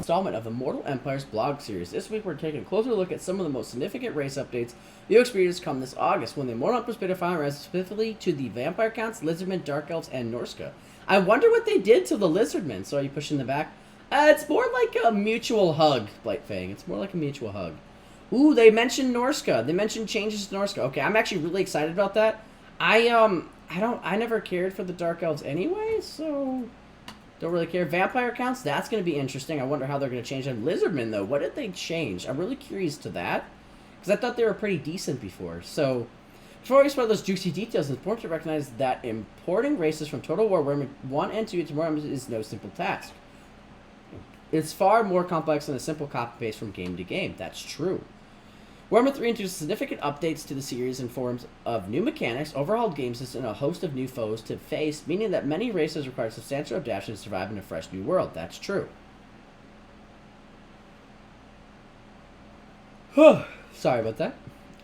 installment of Immortal Empire's blog series. This week we're taking a closer look at some of the most significant race updates you experienced come this August, when the Immortal Empire's been defined specifically to the Vampire Counts, Lizardmen, Darkelfs, and Norsca. I wonder what they did to the Lizardmen. So are you pushing the back? It's more like a mutual hug, Blightfang. It's more like a mutual hug. Ooh, they mentioned Norsca. They mentioned changes to Norsca. Okay, I'm actually really excited about that. I never cared for the Dark Elves anyway, so don't really care. Vampire counts, that's going to be interesting. I wonder how they're going to change them. Lizardmen, though, what did they change? I'm really curious to that, because I thought they were pretty decent before. So, before we explore those juicy details, it's important to recognize that importing races from Total War Warhammer 1 and 2 into Warhammer is no simple task. It's far more complex than a simple copy-paste from game to game. That's true. Warhammer 3 introduced significant updates to the series in forms of new mechanics, overhauled game system, and a host of new foes to face, meaning that many races require substantial adaptation to survive in a fresh new world. That's true. Sorry about that.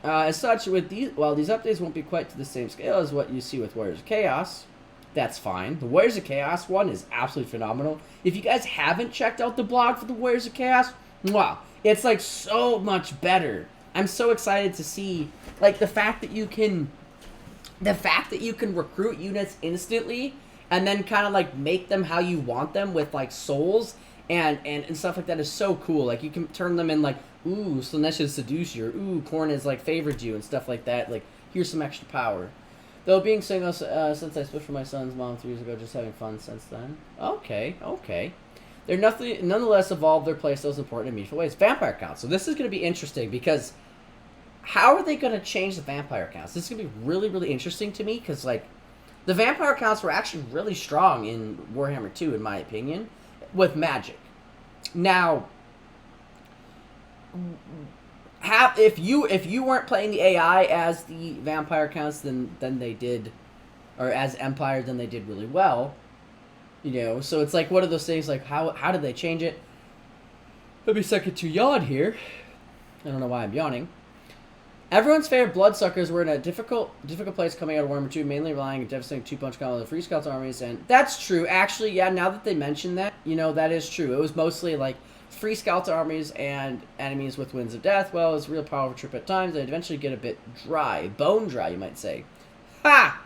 As such, while these updates won't be quite to the same scale as what you see with Warriors of Chaos, that's fine. The Warriors of Chaos one is absolutely phenomenal. If you guys haven't checked out the blog for the Warriors of Chaos, wow, it's like so much better. I'm so excited to see, like, the fact that you can recruit units instantly and then kind of like make them how you want them with like souls and stuff like that is so cool. Like, you can turn them in like, ooh, Slanesh should seduce you, or ooh, Khorne has like favored you and stuff like that. Like, here's some extra power. Though being single since I split from my son's mom 3 years ago, just having fun since then. Okay. They're nonetheless evolved their playstyles in important and meaningful ways. Vampire counts. So this is going to be interesting, because how are they going to change the vampire counts? This is going to be really, really interesting to me, because like the vampire counts were actually really strong in Warhammer 2, in my opinion, with magic. Now, if you weren't playing the AI as the vampire counts, then they did, or as Empire, then they did really well. You know, so it's like one of those things, like, how did they change it? Let me second to yawn here. I don't know why I'm yawning. Everyone's favorite bloodsuckers were in a difficult place coming out of Warhammer 2, mainly relying on devastating two-punch combo of the Free Scouts armies, and that's true. Actually, yeah, now that they mention that, you know, that is true. It was mostly, like, Free Scouts armies and enemies with Winds of Death. Well, it was a real powerful trip at times. They'd eventually get a bit dry. Bone dry, you might say. Ha!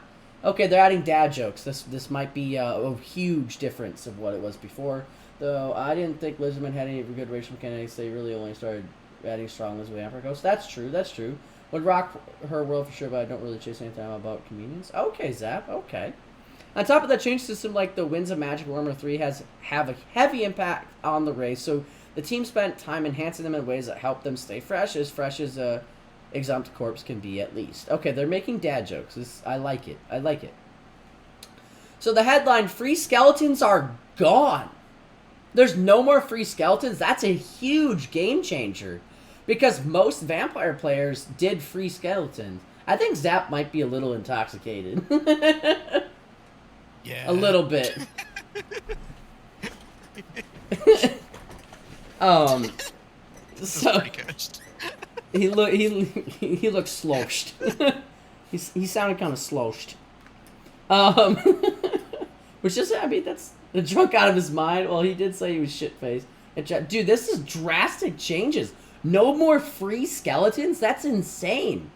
Okay, they're adding dad jokes. This might be a huge difference of what it was before. Though I didn't think Lizardmen had any good racial mechanics. They really only started adding strong Lizard Vampire Ghosts. That's true. Would rock her world for sure, but I don't really chase anything about convenience. Okay, Zap. Okay. On top of that, change system like the Winds of Magic Warhammer 3 have a heavy impact on the race. So the team spent time enhancing them in ways that help them stay fresh as a Exhumed Corpse can be, at least. Okay, they're making dad jokes. I like it. So the headline, free skeletons are gone. There's no more free skeletons. That's a huge game changer, because most vampire players did free skeletons. I think Zap might be a little intoxicated. Yeah. A little bit. So he looks sloshed. he sounded kind of sloshed. Which is, I mean, that's drunk out of his mind. Well, he did say he was shit-faced. Dude, this is drastic changes. No more free skeletons? That's insane.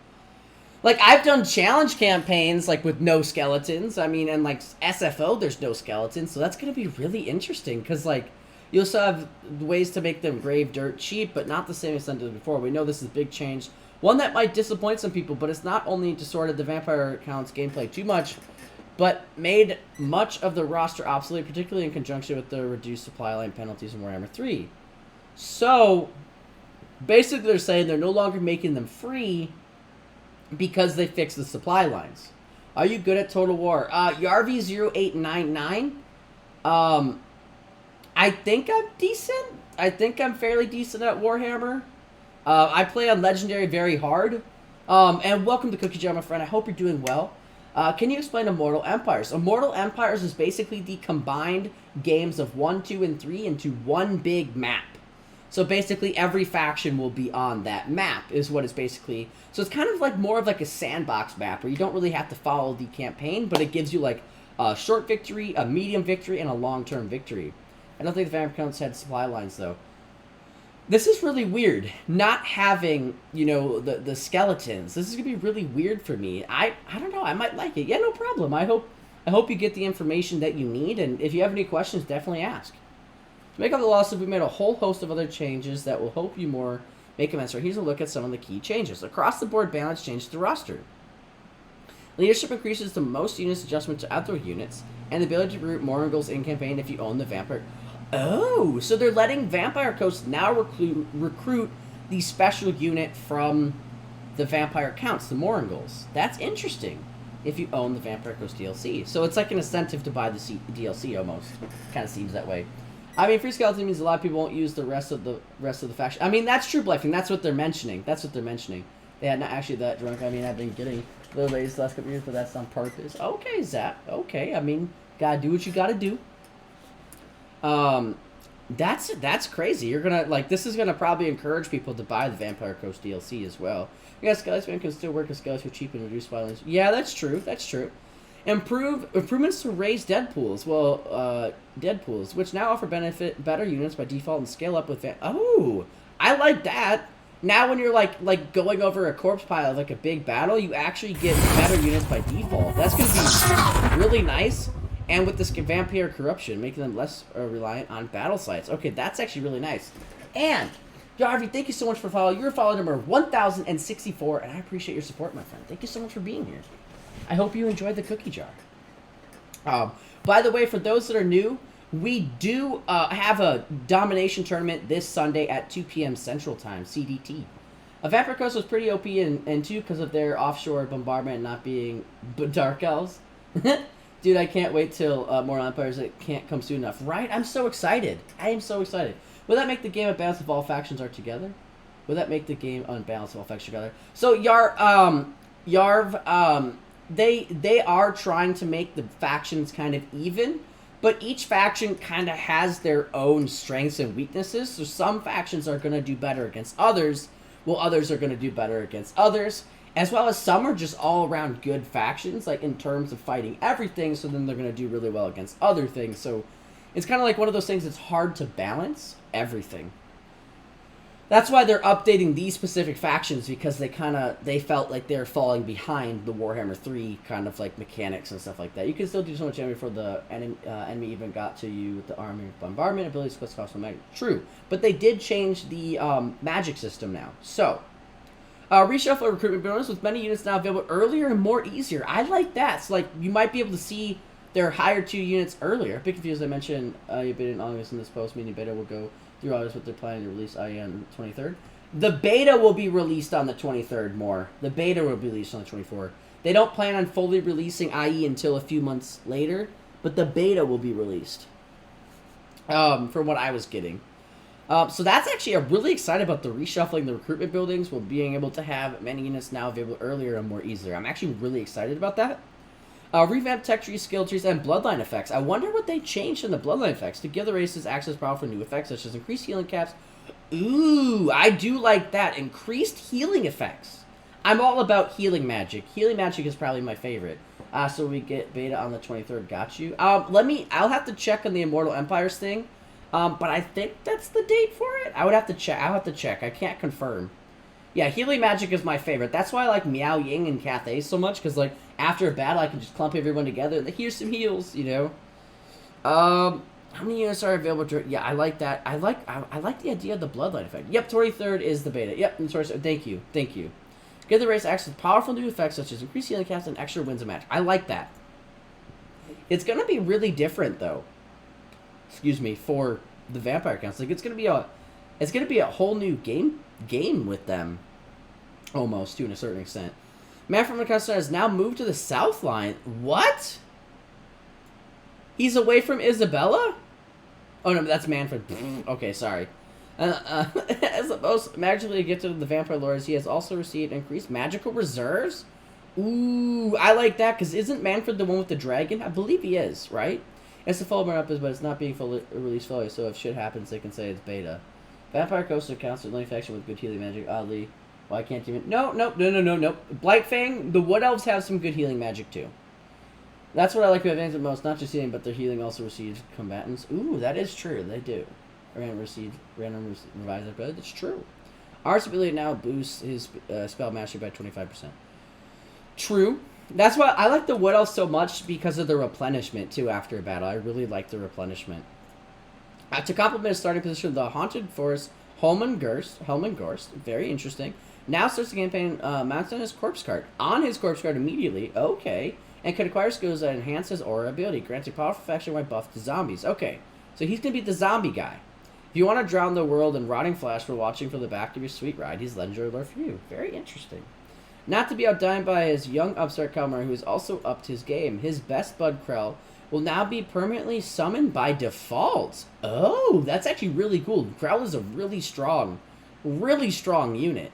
Like, I've done challenge campaigns, like, with no skeletons. I mean, and, like, SFO, there's no skeletons. So that's going to be really interesting, because, like, you also have ways to make them grave dirt cheap, but not the same extent as before. We know this is a big change. One that might disappoint some people, but it's not only distorted the Vampire Counts gameplay too much, but made much of the roster obsolete, particularly in conjunction with the reduced supply line penalties in Warhammer 3. So, basically they're saying they're no longer making them free because they fixed the supply lines. Are you good at Total War? Yarvi0899. I think I'm decent. I think I'm fairly decent at Warhammer. I play on Legendary very hard. And welcome to Cookie Jar, my friend. I hope you're doing well. Can you explain Immortal Empires? Immortal Empires is basically the combined games of 1, 2, and 3 into one big map. So basically every faction will be on that map, is what it's basically. So it's kind of like more of like a sandbox map where you don't really have to follow the campaign, but it gives you like a short victory, a medium victory, and a long-term victory. I don't think the Vampire Counts had supply lines, though. This is really weird. Not having, you know, the skeletons. This is gonna be really weird for me. I don't know. I might like it. Yeah, no problem. I hope you get the information that you need, and if you have any questions, definitely ask. To make up the lawsuit, we made a whole host of other changes that will help you more make amends. So here's a look at some of the key changes. Across the board, balance changes the roster. Leadership increases the most units adjustment to outdoor units, and the ability to recruit more Moringles in campaign if you own the vampire. Oh, so they're letting Vampire Coast now recruit the special unit from the Vampire Counts, the Moringles. That's interesting if you own the Vampire Coast DLC. So it's like an incentive to buy the DLC almost. Kind of seems that way. I mean, free skeleton means a lot of people won't use the rest of the faction. I mean, that's true, Blyfing. That's what they're mentioning. They had not actually that drunk. I mean, I've been getting a little ladies the last couple years, but that's on purpose. Okay, Zach. Okay, I mean, gotta do what you gotta do. That's crazy. You're gonna, like, this is gonna probably encourage people to buy the Vampire Coast DLC as well. Yeah, Skeleton can still work as Skeleton for cheap and reduce violence. Yeah, that's true. Improvements to raise dead pools. Well, dead pools, which now offer better units by default and scale up with oh, I like that. Now when you're like going over a corpse pile of like a big battle, you actually get better units by default. That's gonna be really nice. And with this vampire corruption, making them less reliant on battle sites. Okay, that's actually really nice. And Jarvie, thank you so much for following. You're follow number 1064, and I appreciate your support, my friend. Thank you so much for being here. I hope you enjoyed the cookie jar. By the way, for those that are new, we do have a domination tournament this Sunday at 2 p.m. Central Time, CDT. Vampire Coast was pretty OP and too because of their offshore bombardment not being Darkelfs. Dude, I can't wait till more Empires that can't come soon enough. Right? I'm so excited. I am so excited. Will that make the game unbalanced if all factions are together? Will that make the game unbalanced if all factions are together? So, Yarv, they are trying to make the factions kind of even, but each faction kind of has their own strengths and weaknesses. So some factions are going to do better against others, while others are going to do better against others. As well as some are just all-around good factions, like in terms of fighting everything, so then they're going to do really well against other things. So it's kind of like one of those things that's hard to balance everything. That's why they're updating these specific factions, because they felt like they're falling behind the Warhammer 3 kind of like mechanics and stuff like that. You can still do so much damage before the enemy even got to you with the army bombardment abilities, plus cost of magic. True, but they did change the magic system now. So reshuffle recruitment bonus with many units now available earlier and more easier. I like that. So, like, you might be able to see their higher 2 units earlier. A bit confused. I mentioned you beta in August in this post, meaning beta will go through August, but they're planning to release IE on the 23rd. The beta will be released on the 23rd more. The beta will be released on the 24th. They don't plan on fully releasing IE until a few months later, but the beta will be released. From what I was getting. So that's actually, I'm really excited about the reshuffling the recruitment buildings, while being able to have many units now available earlier and more easier. I'm actually really excited about that. Revamped tech trees, skill trees, and bloodline effects. I wonder what they changed in the bloodline effects to give the races access power for new effects, such as increased healing caps. Ooh, I do like that. Increased healing effects. I'm all about healing magic. Healing magic is probably my favorite. So we get beta on the 23rd. Got you. I'll have to check on the Immortal Empires thing. But I think that's the date for it. I'll have to check. I can't confirm. Yeah, healing magic is my favorite. That's why I like Meow Ying and Cathay so much, because, like, after a battle, I can just clump everyone together and like, here's some heals, you know? How many units are available? Yeah, I like that. I like the idea of the bloodline effect. Yep, 23rd is the beta. Yep, thank you. Give the race access to powerful new effects, such as increased healing caps and extra wins a match. I like that. It's going to be really different, though. Excuse me, for the vampire counts. Like, it's gonna be a whole new game with them, almost, to a certain extent. Man from Augusta has now moved to the south line. What? He's away from Isabella? Oh no, that's Manfred. Okay, sorry. As the most magically gifted of the vampire lords, he has also received increased magical reserves. Ooh, I like that, because isn't Manfred the one with the dragon? I believe he is, right? It's the full burn-up, but it's not being fully released fully, so if shit happens, they can say it's beta. Vampire Coaster counts as the only faction with good healing magic, oddly. Why can't you even... No. Blightfang, the Wood Elves have some good healing magic, too. That's what I like about Advanced the most, not just healing, but their healing also receives combatants. Ooh, that is true, they do. random revives ability. That's true. Art's ability now boosts his spell mastery by 25%. True. That's why I like the Wood Elf so much because of the replenishment too after a battle. I really like the replenishment. To complement his starting position, the Haunted Forest Helmengorst, very interesting. Now starts the campaign mounts on his corpse card. On his corpse card immediately, okay. And can acquire skills that enhance his aura ability, granting powerful faction wide buff to zombies. Okay, so he's going to be the zombie guy. If you want to drown the world in rotting flesh for watching from the back of your sweet ride, he's legendary lore for you. Very interesting. Not to be outdone by his young upstart Kalmar, who has also upped his game. His best bud Krell will now be permanently summoned by default. Oh, that's actually really cool. Krell is a really strong unit.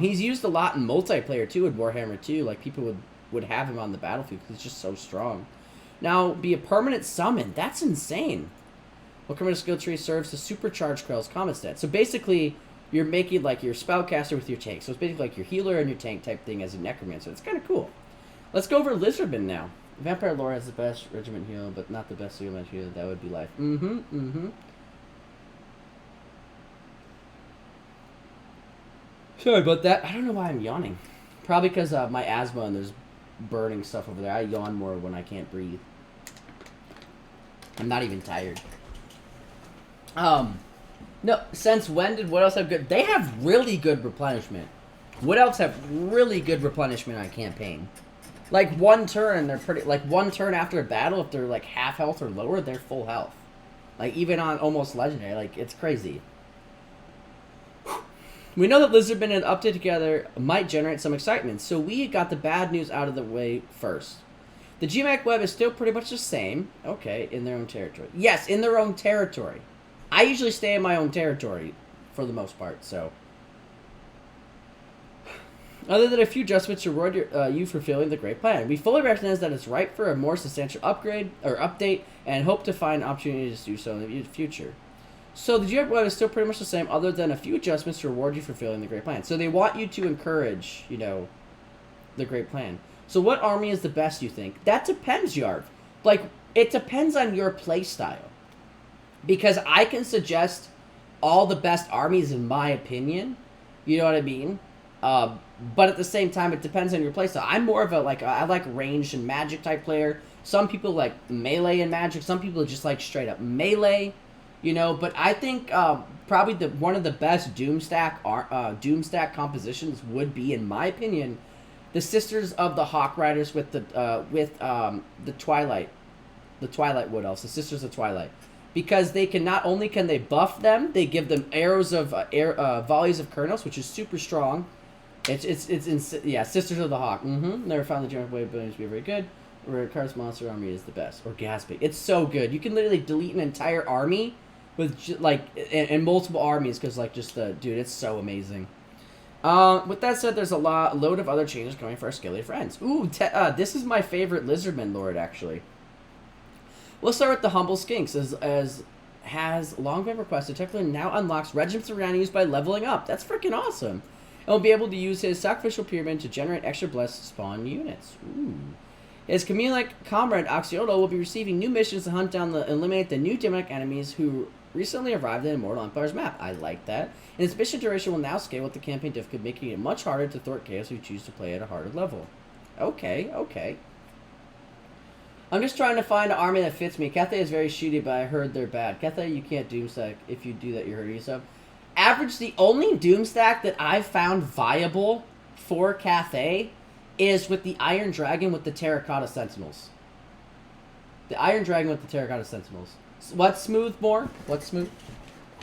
He's used a lot in multiplayer too in Warhammer 2. Like people would have him on the battlefield because he's just so strong. Now, be a permanent summon. That's insane. What permanent skill tree serves to supercharge Krell's combat stat? So basically, you're making like your spellcaster with your tank. So it's basically like your healer and your tank type thing as a necromancer. It's kind of cool. Let's go over Lizardmen now. Vampire lore has the best regiment heal, but not the best regiment heal. That would be life. Sorry about that. I don't know why I'm yawning. Probably because my asthma and there's burning stuff over there. I yawn more when I can't breathe. I'm not even tired. No, since when did Wood Elves have good? They have really good replenishment. Wood Elves have really good replenishment on campaign. Like one turn, they're pretty. Like one turn after a battle, if they're like half health or lower, they're full health. Like even on almost legendary, like it's crazy. We know that Lizardmen and Update together might generate some excitement, so we got the bad news out of the way first. The GMAC web is still pretty much the same. Okay, in their own territory. Yes, in their own territory. I usually stay in my own territory for the most part, so. Other than a few adjustments to reward you for fulfilling the great plan. We fully recognize that it's ripe for a more substantial upgrade or update and hope to find opportunities to do so in the future. So the GMAC web is still pretty much the same other than a few adjustments to reward you for fulfilling the great plan. So they want you to encourage, you know, the great plan. So what army is the best, you think? That depends, Yarv. Like, it depends on your play style. Because I can suggest all the best armies in my opinion. You know what I mean? But at the same time, it depends on your playstyle. I'm more of a, like, I like ranged and magic type player. Some people like melee and magic. Some people just like straight up melee. You know, but I think probably one of the best Doomstack compositions would be, in my opinion, the Sisters of the Hawk Riders with the Twilight Wood Elves, the Sisters of Twilight, because they can not only can they buff them, they give them arrows of volleys of kernels, which is super strong. Yeah, Sisters of the Hawk. Never found the general way of abilities to be very good. Or Card's monster army is the best. Orgasmic. It's so good. You can literally delete an entire army with like and multiple armies because like just the dude. It's so amazing. With that said, there's a load of other changes coming for our Scaly friends. Ooh, this is my favorite Lizardman lord actually. We'll start with the Humble Skinks as has long been requested. Technically now unlocks regiments around used by leveling up. That's freaking awesome. And we'll be able to use his sacrificial pyramid to generate extra blessed spawn units. Ooh. His chameleon-like comrade Oxyolo will be receiving new missions to hunt down and eliminate the new demonic enemies who recently arrived in Immortal Empire's map. I like that. And his mission duration will now scale with the campaign difficulty, making it much harder to thwart chaos who choose to play at a harder level. Okay, okay. I'm just trying to find an army that fits me. Cathay is very shooty, but I heard they're bad. Cathay, you can't Doomstack. If you do that, you're hurting yourself. Average, the only Doomstack that I've found viable for Cathay is with the Iron Dragon with the Terracotta Sentinels. The Iron Dragon with the Terracotta Sentinels. What's smooth more? What's smooth?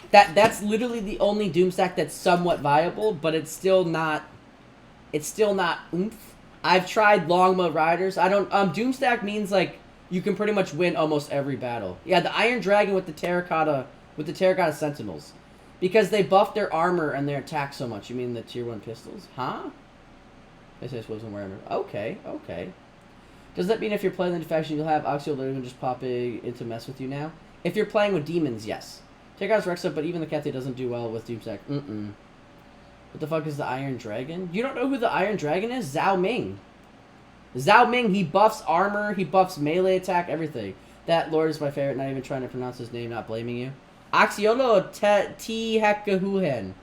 That's literally the only Doomstack that's somewhat viable, but it's still not oomph. I've tried Longbow Riders. I don't Doomstack means like you can pretty much win almost every battle. Yeah, the Iron Dragon with the Terracotta Sentinels. Because they buff their armor and their attack so much. You mean the tier 1 pistols? Huh? I say this wasn't wherever. Okay, okay. Does that mean if you're playing the faction, you'll have Oxio Lizardmen just popping into mess with you now? If you're playing with demons, yes. Take out Rexa, but even the Cathay doesn't do well with Doomstack. What the fuck is the Iron Dragon? You don't know who the Iron Dragon is? Zhao Ming. Zhao Ming, he buffs armor, he buffs melee attack, everything. That lord is my favorite, not even trying to pronounce his name, not blaming you. Axiolo T Hekahuhen.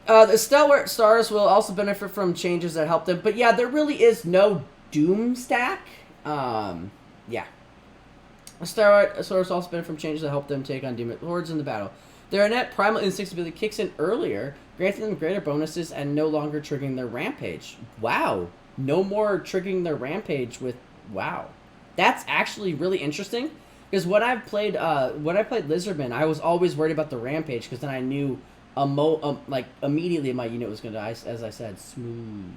The Stellar Stars will also benefit from changes that help them. But yeah, there really is no Doom stack. Yeah. The Stellar Stars also benefit from changes that help them take on Demon Lords in the battle. Their innate Primal Instincts ability kicks in earlier, granting them greater bonuses and no longer triggering their Rampage. Wow. No more triggering their Rampage with... Wow. That's actually really interesting. Because when I played Lizardmen, I was always worried about the Rampage, because then I knew... like, immediately my unit was going to die, as I said, smooth.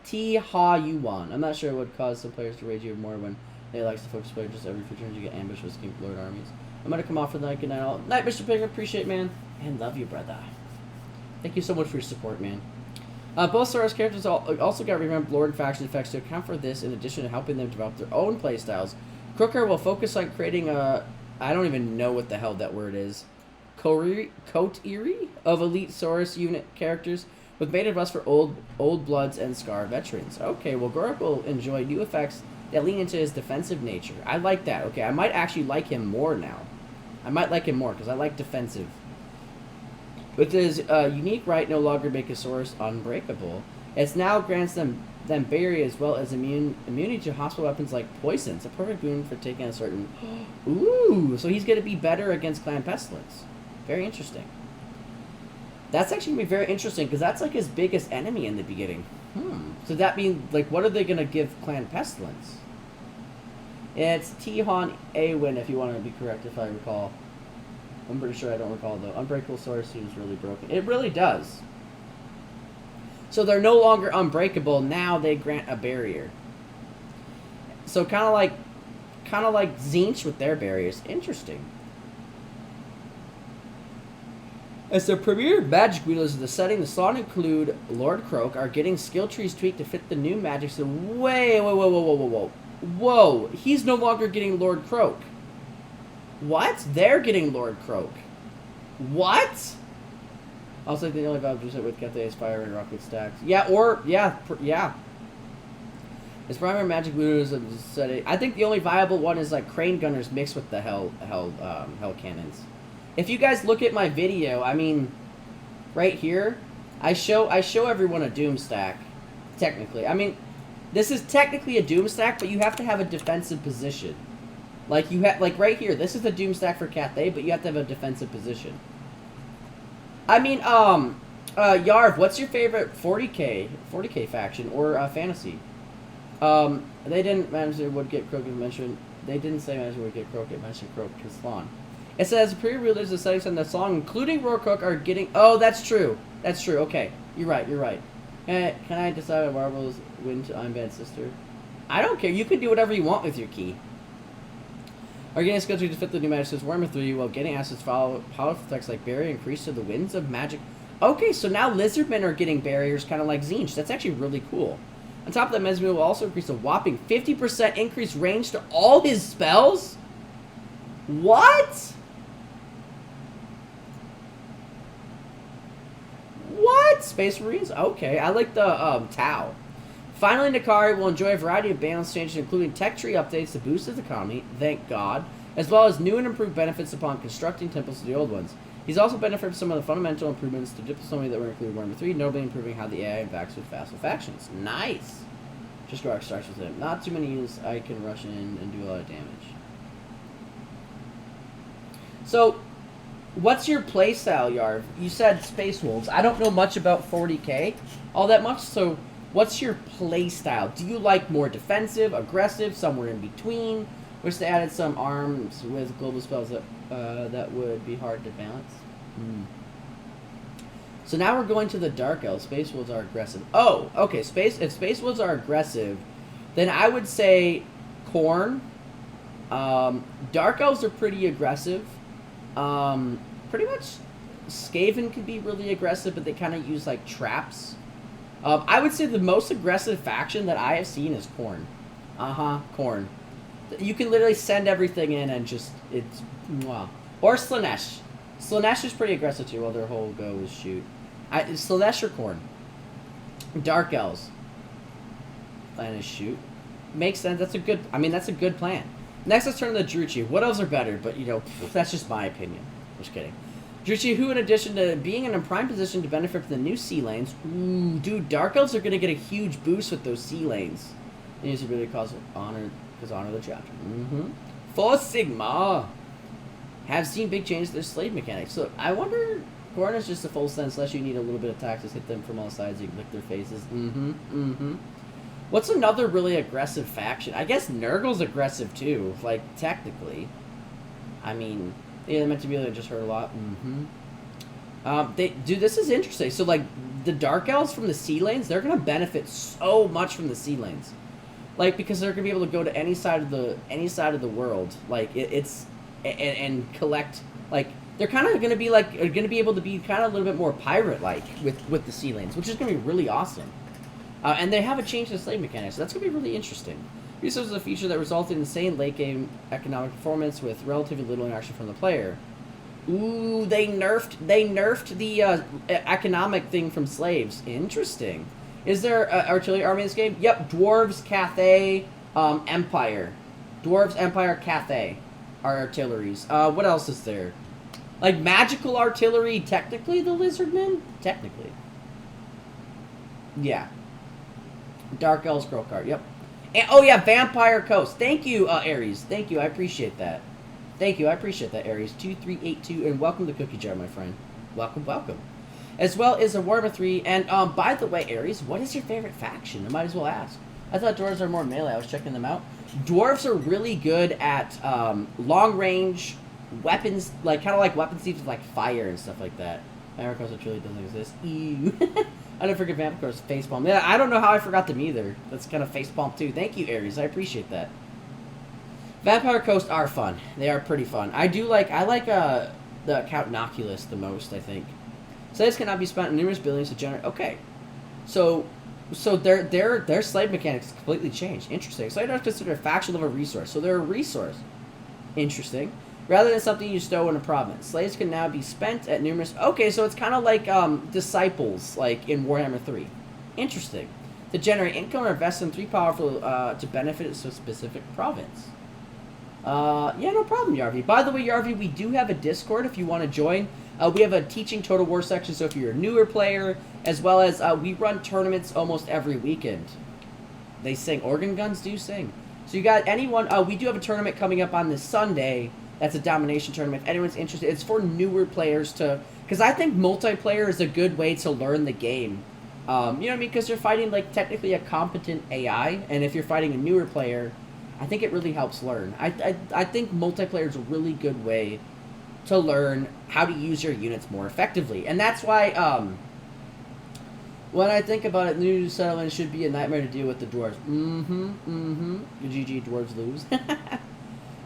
T-Ha-Yuan. I'm not sure what caused some players to rage even more when they likes to focus play just every few turns you get ambushed with Skink Lord armies. I'm going to come off for the night. Good night, all. Night, Mr. Pig. Appreciate, man. And love you, brother. Thank you so much for your support, man. Both Soros characters also got revamped Lord faction effects to account for this, in addition to helping them develop their own playstyles. Crooker will focus on creating a... I don't even know what the hell that word is. Coterie of elite Saurus unit characters with mated rust for old bloods and Scar veterans. Okay, well, Gorak will enjoy new effects that lean into his defensive nature. I like that. Okay, I might actually like him more now. I might like him more because I like defensive. With his unique right, no longer make a Saurus unbreakable. It now grants them barrier as well as immunity to hostile weapons like poison. It's a perfect boon for taking a certain... Ooh, so he's going to be better against Clan Pestilence. Very interesting. That's actually going to be very interesting, because that's like his biggest enemy in the beginning. So that means, like, what are they going to give Clan Pestilence? It's T-Han A-Win, if you want to be correct, if I recall. I'm pretty sure I don't recall, though. Unbreakable Source seems really broken. It really does. So they're no longer unbreakable. Now they grant a barrier. So kind of like Tzeentch with their barriers. Interesting. As the premier magic wielders of the setting, the slot include Lord Croak, are getting skill trees tweaked to fit the new magic. So whoa! He's no longer getting Lord Croak. What? They're getting Lord Croak. What? Also, the only value with Cathay's fire and rocket stacks. Yeah. His primary magic wielders of the setting. I think the only viable one is like Crane Gunners mixed with the Hell Cannons. If you guys look at my video, I mean, right here, I show everyone a Doom stack, technically. I mean, this is technically a Doom stack, but you have to have a defensive position. Like, right here, this is the Doom stack for Cathay, but you have to have a defensive position. I mean, Yarv, what's your favorite 40k faction, or fantasy? They didn't Manager would get Croak mentioned. They didn't say Manager would get Croak, it mentioned Croak Kaslan. It says pre-release the settings on the song, including Roar Cook, are getting... Oh, that's true. That's true. Okay. You're right. Can I decide if Marvel's win to I'm Bad Sister? I don't care. You can do whatever you want with your key. Are getting skill tree to fit the new magic says Warhammer 3 while getting assets follow powerful effects like barrier increase to the winds of magic. Okay, so now Lizardmen are getting barriers kind of like Tzeentch. That's actually really cool. On top of that, Mesmer will also increase a whopping 50% increased range to all his spells? What? What? Space Marines? Okay, I like the Tau. Finally, Nakari will enjoy a variety of balance changes, including tech tree updates to boost his economy, thank God, as well as new and improved benefits upon constructing temples to the old ones. He's also benefited from some of the fundamental improvements to diplomacy that were included in Warhammer 3, notably improving how the AI interacts with vassal factions. Nice! Just Gorak starts with him. Not too many units I can rush in and do a lot of damage. So, what's your playstyle, Yarv? You said Space Wolves. I don't know much about 40k, all that much, so what's your playstyle? Do you like more defensive, aggressive, somewhere in between? Wish they added some arms with global spells that would be hard to balance. So now we're going to the Darkelfs. Space Wolves are aggressive. Oh, okay. If Space Wolves are aggressive, then I would say Khorne. Darkelfs are pretty aggressive. Pretty much Skaven can be really aggressive, but they kind of use like traps. I would say the most aggressive faction that I have seen is Khorne. Khorne. You can literally send everything in and just, it's, wow. Or Slaanesh. Slaanesh is pretty aggressive too, while their whole go is shoot. Slaanesh or Khorne. Darkelfs. Plan is shoot. Makes sense. That's a good, I mean, that's a good plan. Next, let's turn to the Druchii. What elves are better? But, you know, that's just my opinion. Just kidding. Druchii, who in addition to being in a prime position to benefit from the new sea lanes, ooh, dude, Dark Elves are going to get a huge boost with those sea lanes. And use ability to cause honor the chapter. Four Sigma have seen big changes to their slave mechanics. So I wonder, Gorn is just a full sense, unless you need a little bit of taxes, hit them from all sides, you can lick their faces. What's another really aggressive faction? I guess Nurgle's aggressive too, like, technically. I mean, yeah, they're meant to be able to just hurt a lot. Dude, this is interesting. So, like, the Dark Elves from the sea lanes, they're going to benefit so much from the sea lanes. Like, because they're going to be able to go to any side of the world. Like, and collect, like, they're kind of going to be, like, going to be able to be kind of a little bit more pirate-like with the sea lanes, which is going to be really awesome. And they have a change in the slave mechanics, so that's going to be really interesting. Resources is a feature that resulted in insane late-game economic performance with relatively little interaction from the player. Ooh, they nerfed the economic thing from slaves. Interesting. Is there artillery army in this game? Yep, Dwarves, Cathay, Empire. Dwarves, Empire, Cathay are artilleries. What else is there? Like, magical artillery, technically, the Lizardmen? Technically. Yeah. Dark Elves Girl card, yep. And, oh yeah, Vampire Coast. Thank you, Aries. Thank you, I appreciate that. Thank you, I appreciate that, Aries. 2382, and welcome to Cookie Jar, my friend. Welcome, welcome. As well as a WARHAMMER 3, and by the way, Aries, what is your favorite faction? I might as well ask. I thought dwarves are more melee, I was checking them out. Dwarves are really good at long range weapons, like kind of like weapon thieves with like fire and stuff like that. Vampire Coast, which really doesn't exist. Ew. I didn't forget Vampire Coast facepalm. Yeah, I don't know how I forgot them either. That's kind of facepalm too. Thank you, Aries. I appreciate that. Vampire Coast are fun. They are pretty fun. I like the Count Noculus the most, I think. Slaves cannot be spent in numerous buildings to generate. Okay, so their slave mechanics completely changed. Interesting. Slaves are considered a faction level resource, so they're a resource. Interesting. Rather than something you stow in a province, slaves can now be spent at numerous. Okay, so it's kind of like disciples, like in Warhammer 3. Interesting. To generate income or invest in 3 powerful to benefit a specific province. Yeah, no problem, Yarvi. By the way, Yarvi, we do have a Discord if you want to join. We have a teaching Total War section, so if you're a newer player, as well as we run tournaments almost every weekend. They sing. Organ Guns do sing. So you got anyone, we do have a tournament coming up on this Sunday. That's a domination tournament. If anyone's interested, it's for newer players to, because I think multiplayer is a good way to learn the game. You know what I mean? Because you're fighting, like, technically a competent AI, and if you're fighting a newer player, I think it really helps learn. I think multiplayer is a really good way to learn how to use your units more effectively. And that's why, when I think about it, new settlement should be a nightmare to deal with the dwarves. GG, dwarves lose.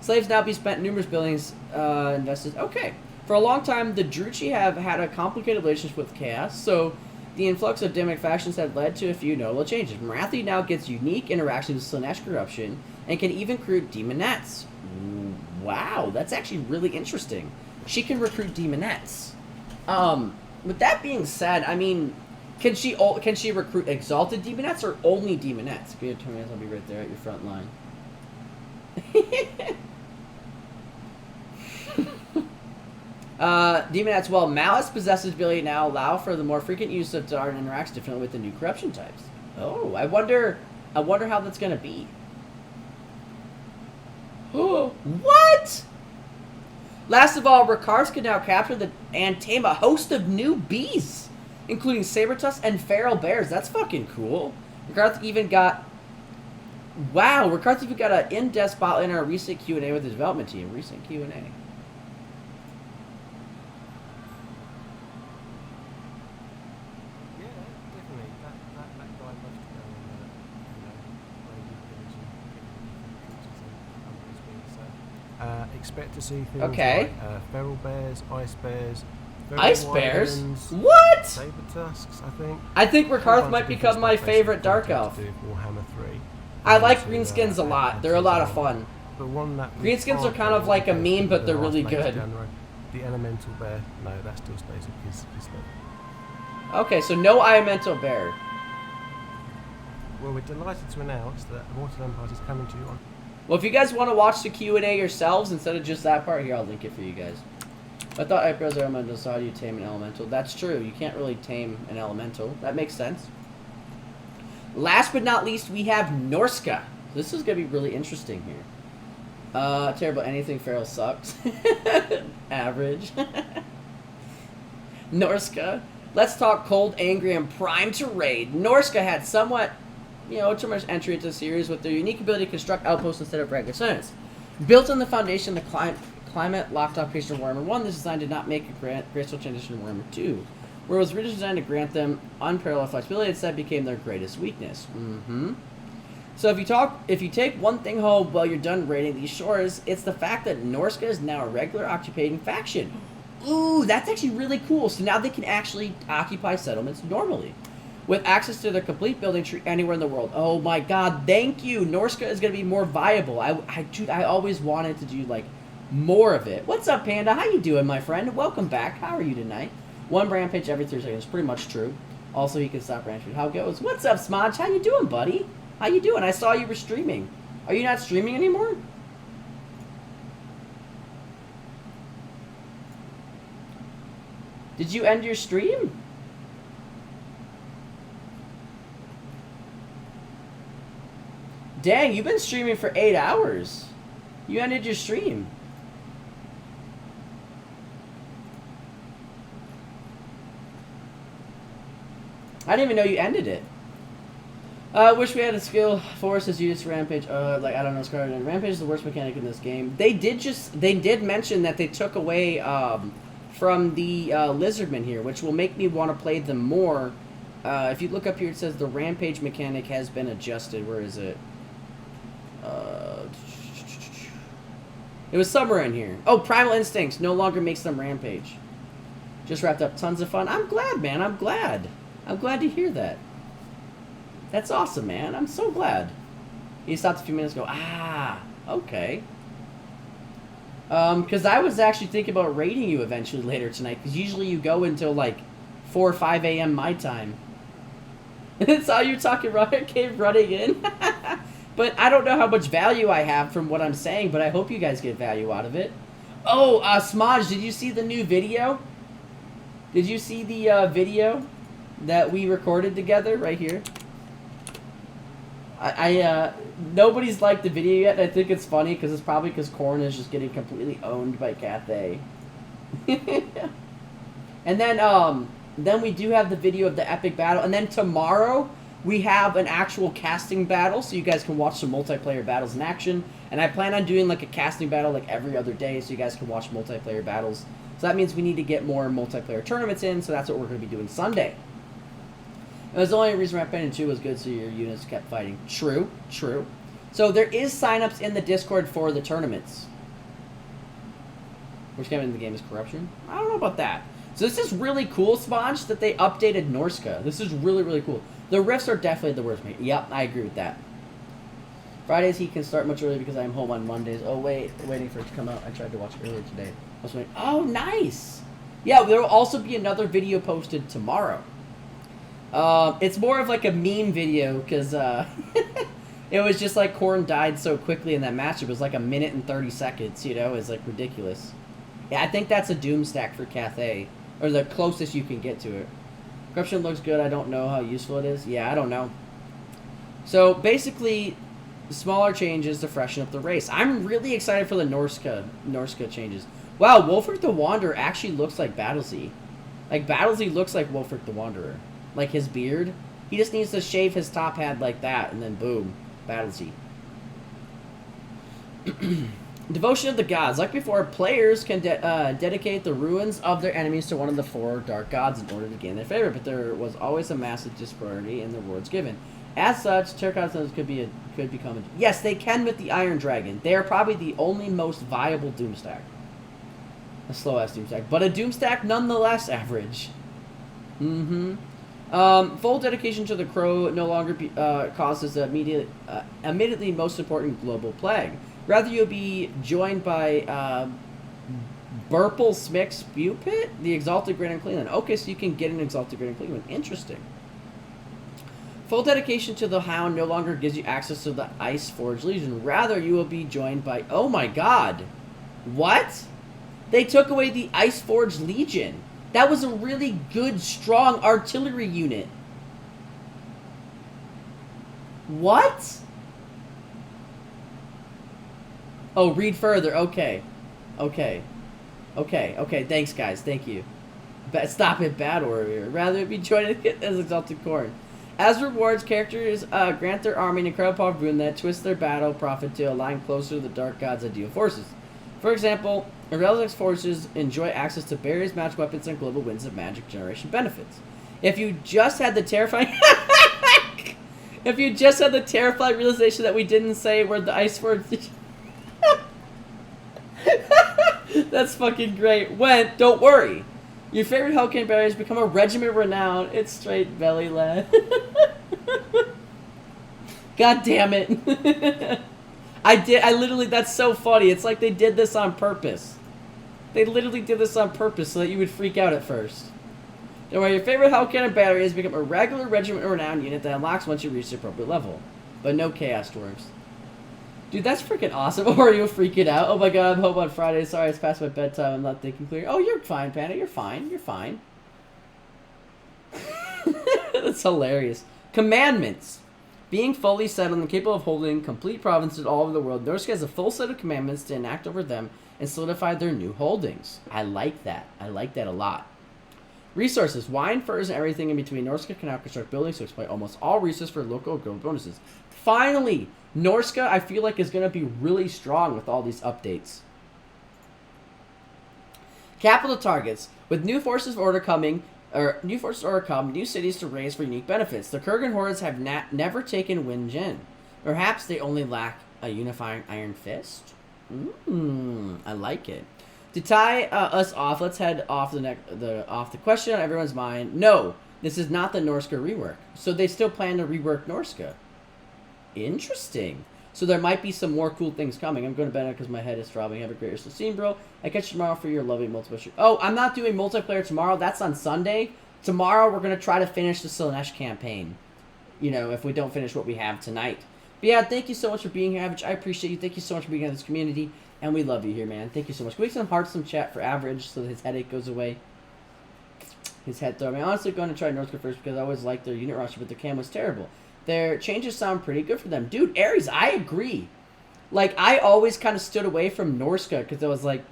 Slaves now be spent in numerous buildings, invested. Okay. For a long time, the Druchii have had a complicated relationship with chaos, so the influx of demonic factions have led to a few notable changes. Marathi now gets unique interactions with Slanesh corruption, and can even recruit demonettes. Wow, that's actually really interesting. She can recruit demonettes. With that being said, I mean, can she recruit exalted demonettes or only demonettes? If you have 2 minutes, I'll be right there at your front line. Demonettes, well, Malice possesses ability now allow for the more frequent use of Dart and interacts differently with the new corruption types. Oh, I wonder how that's gonna be. Oh, what? Last of all, Ricards can now capture and tame a host of new beasts, including saber-tusk and feral bears. That's fucking cool. Ricards even got... Wow, Ricards even got an in-depth spotlight in our recent Q&A with the development team. Recent Q&A. Expect to see things like feral bears, ice bears, ice bears. What? Saber tusks, I think. I think Ricarth might become my favorite dark elf. Warhammer 3. I like greenskins a lot. They're a lot of fun. But one that greenskins are kind of like a meme, but they're really good. The elemental bear, no, that still stays with his stuff. Okay, so no elemental bear. Well, we're delighted to announce that Immortal Empire is coming to you on Well, if you guys want to watch the Q&A yourselves instead of just that part, here, I'll link it for you guys. I thought Icros are elemental, so how do you tame an elemental? That's true. You can't really tame an elemental. That makes sense. Last but not least, we have Norsca. This is going to be really interesting here. Terrible. Anything feral sucks. Average. Norsca. Let's talk cold, angry, and primed to raid. Norsca had somewhat, tremendous entry into the series with their unique ability to construct outposts instead of regular centers. Built on the foundation of the climate locked operation of Warhammer 1, this design did not make a graceful transition to Warhammer 2, where it was originally designed to grant them unparalleled flexibility, instead became their greatest weakness. So if you take one thing home while you're done raiding these shores, it's the fact that Norsca is now a regular occupying faction. Ooh, that's actually really cool. So now they can actually occupy settlements normally, with access to their complete building tree anywhere in the world. Oh my god, thank you! Norsca is going to be more viable. I always wanted to do, like, more of it. What's up, Panda? How you doing, my friend? Welcome back. How are you tonight? One rampage every 3 seconds. Pretty much true. Also, he can stop rampage. How it goes? What's up, Smodge? How you doing, buddy? How you doing? I saw you were streaming. Are you not streaming anymore? Did you end your stream? Dang, you've been streaming for 8 hours. You ended your stream. I didn't even know you ended it. Wish we had a skill force as used Rampage. I don't know, Scarlet and Rampage is the worst mechanic in this game. They did mention that they took away from the Lizardmen here, which will make me want to play them more. If you look up here, it says the Rampage mechanic has been adjusted. Where is it? It was somewhere in here. Oh, Primal Instincts no longer makes them Rampage. Just wrapped up. Tons of fun. I'm glad, man. I'm glad. I'm glad to hear that. That's awesome, man. I'm so glad. He stopped a few minutes ago. Ah, okay. Because I was actually thinking about raiding you eventually later tonight, because usually you go until, like, 4 or 5 a.m. my time. That's all you're talking about, cave running in. But I don't know how much value I have from what I'm saying, but I hope you guys get value out of it. Oh, Smodge, did you see the new video? Did you see the video that we recorded together right here? Nobody's liked the video yet, and I think it's funny because it's probably because Corn is just getting completely owned by Cathay. And then we do have the video of the epic battle, and then tomorrow we have an actual casting battle, so you guys can watch some multiplayer battles in action. And I plan on doing like a casting battle like every other day, so you guys can watch multiplayer battles. So that means we need to get more multiplayer tournaments in, so that's what we're going to be doing Sunday. It was the only reason Rampage 2 was good, so your units kept fighting. True, true. So there is signups in the Discord for the tournaments. Which came in the game is corruption? I don't know about that. So this is really cool, Sponge, that they updated Norsca. This is really, really cool. The rifts are definitely the worst. Yep, I agree with that. Fridays he can start much earlier because I'm home on Mondays. Oh, waiting for it to come out. I tried to watch it earlier today. I was waiting. Oh, nice. Yeah, there will also be another video posted tomorrow. It's more of like a meme video because it was just like Corn died so quickly in that match. It was like 1 minute and 30 seconds, you know? It's like ridiculous. Yeah, I think that's a doom stack for Cathay, or the closest you can get to it. Corruption looks good. I don't know how useful it is. Yeah, I don't know. So basically, smaller changes to freshen up the race. I'm really excited for the Norsca changes. Wow, Wolfric the Wanderer actually looks like Battlesea. Like, Battlesea looks like Wolfric the Wanderer. Like, his beard. He just needs to shave his top hat like that, and then boom, Battlesea. Devotion of the Gods. Like before, players can dedicate the ruins of their enemies to one of the 4 dark gods in order to gain their favor, but there was always a massive disparity in the rewards given. As such, Terracotta could become... Yes, they can with the Iron Dragon. They are probably the only most viable Doomstack. A slow-ass Doomstack, but a Doomstack nonetheless average. Full dedication to the Crow no longer causes the immediately most important global plague. Rather, you'll be joined by Burple Smick Spew Pit, the Exalted Great Unclean One. Okay, so you can get an Exalted Great Unclean One. Interesting. Full dedication to the Hound no longer gives you access to the Ice Forge Legion. Rather, you will be joined by... Oh my god. What? They took away the Ice Forge Legion. That was a really good, strong artillery unit. What? Oh, read further. Okay. Okay. Okay. Okay. Thanks, guys. Thank you. Stop it, Bad Warrior. Rather be joined as Exalted Corn. As rewards, characters grant their army an incredible power boon that twists their battle profit to align closer to the Dark God's ideal forces. For example, Irrelevant's forces enjoy access to barriers, magic weapons, and global winds of magic generation benefits. If you just had the terrifying... if you just had the terrifying realization that we didn't say where the Ice Forge... That's fucking great. When, don't worry. Your favorite Hellcat barriers become a regiment renowned. It's straight belly laugh. God damn it. I literally, that's so funny. It's like they did this on purpose. They literally did this on purpose so that you would freak out at first. Don't worry, your favorite Hellcat battery has become a regular regiment renowned unit that unlocks once you reach the appropriate level. But no Chaos Dwarves. Dude, that's freaking awesome. Or you'll freak it out. Oh my god, I'm home on Friday. Sorry, it's past my bedtime. I'm not thinking clear. Oh, you're fine, Panda. You're fine. You're fine. That's hilarious. Commandments. Being fully settled and capable of holding complete provinces all over the world, Norsca has a full set of commandments to enact over them and solidify their new holdings. I like that. I like that a lot. Resources. Wine, furs, and everything in between. Norsca can now construct buildings to exploit almost all resources for local guild bonuses. Finally! Norsca, I feel like, is going to be really strong with all these updates. Capital targets. With new forces of order coming, new cities to raise for unique benefits. The Kurgan hordes have never taken Winjin. Perhaps they only lack a unifying Iron Fist? I like it. To tie us off, let's head off the question on everyone's mind. No, this is not the Norsca rework. So they still plan to rework Norsca. Interesting. So there might be some more cool things coming. I'm going to bed because my head is throbbing. Have a great rest of the scene, bro. I catch you tomorrow for your lovely multiplayer. Oh, I'm not doing multiplayer tomorrow. That's on Sunday. Tomorrow we're going to try to finish the Slaanesh campaign. You know, if we don't finish what we have tonight. But yeah, thank you so much for being here, Average. I appreciate you. Thank you so much for being in this community. And we love you here, man. Thank you so much. Can we make some hearts, some chat for Average so that his headache goes away? His head throw. I'm honestly going to try Norsca first because I always liked their unit roster, but their cam was terrible. Their changes sound pretty good for them. Dude, Aries, I agree. Like, I always kind of stood away from Norsca because I was like,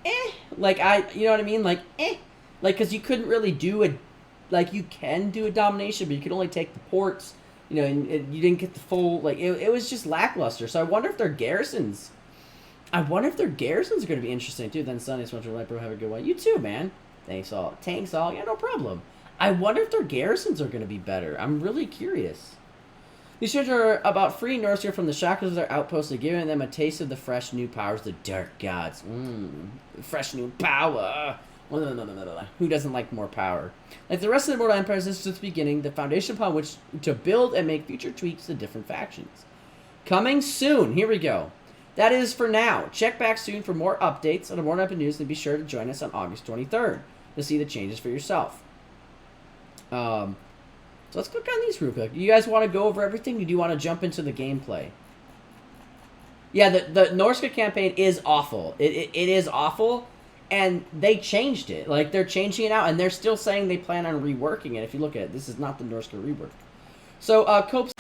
eh. Like, you know what I mean? Like, eh. Like, because you couldn't really do a, like, you can do a domination, but you could only take the ports, you know, and you didn't get the full, like, it was just lackluster. So I wonder if their garrisons, are going to be interesting, too. Then Sunday, Spencer, Light Bro, have a good one. You too, man. Thanks all. Yeah, no problem. I wonder if their garrisons are going to be better. I'm really curious. These shows are about freeing Norsca from the shackles of their outposts and giving them a taste of the fresh new powers of the Dark Gods. Fresh new power. Who doesn't like more power? Like the rest of the Immortal Empires, this is just beginning, the foundation upon which to build and make future tweaks to different factions. Coming soon. Here we go. That is for now. Check back soon for more updates on Immortal Empire news, and be sure to join us on August 23rd to see the changes for yourself. So let's click on these real quick. You guys want to go over everything? Or do you want to jump into the gameplay? Yeah, the Norsca campaign is awful. It is awful, and they changed it. Like, they're changing it out, and they're still saying they plan on reworking it. If you look at it, this is not the Norsca rework. So, Cope